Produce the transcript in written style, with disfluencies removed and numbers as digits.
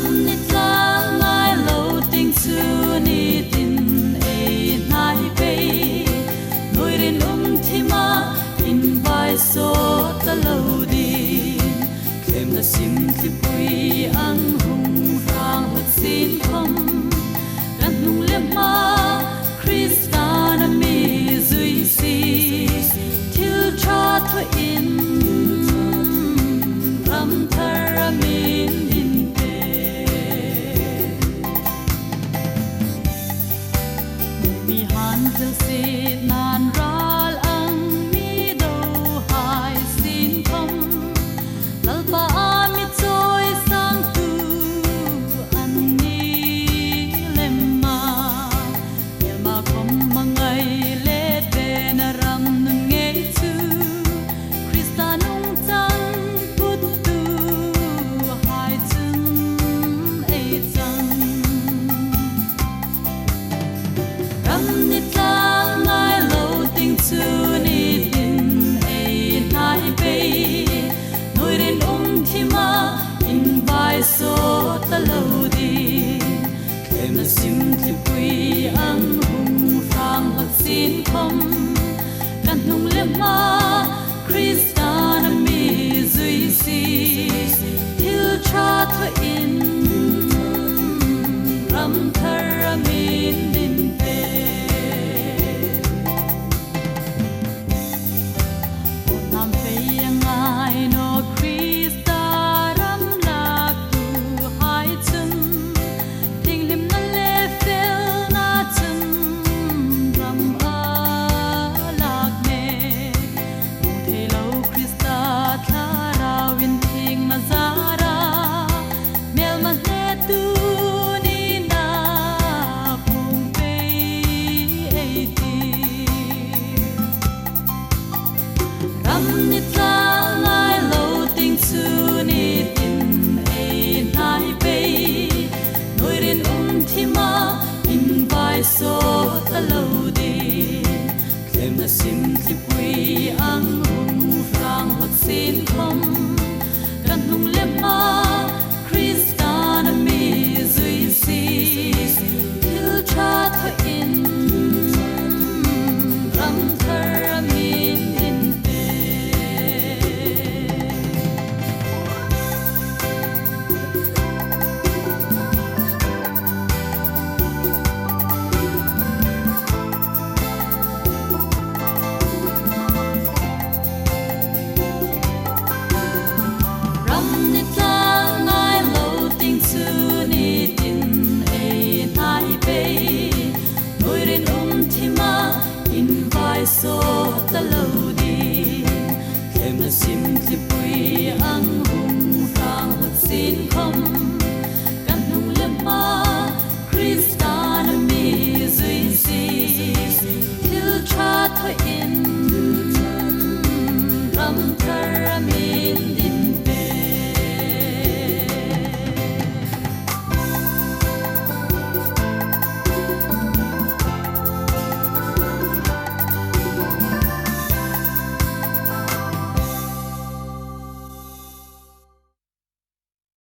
ram nít la ngai lo ting chu ni tin e nai pe noi rin thi ma in vai so ta lo di kem na sim thi pui ang hung rang hot sin khom ran nung le ma Krista na mi zui si til cha tho in ram thar min din pe mi han til si nan ral ang mi do hai sin khom lal pa mi choi sang tu an ni lemma yel ma khom mangai le de na ram nun nge chu Krista nung chang put tu hai chung e chang ram ni tla ngai lo ting chu ni tin e nai pe noi ren thi ma in vai so ta lo di kem na sim thi pui ang hung rang hot sin khom kan nung le ma Krista na mi zui si til cha tho in ram thar min din pe nam pe yang ai no Krista ram lak tu hai chun ting lim na le fel na chun ram a lak ne mu the lo Krista tha ra win thing na zara mel ma ne tu ni na phung pe ei ti ram ni tla ngai lo ting chu ni tin e nai pe noi rin thi ma in vai so ta lo di kem na sim thi pui ang hung rang hot sin khom kan nung le ma Krista na mi zui si til cha tho in ram thar min din pe ram ni tla ngai lo ting chu ni tin e nai pe noi ren thi ma in vai so ta lo di kem na sim thi pui ang hung rang hot sin khom kan nung le ma Krista na mi zui si til cha tho in ram thar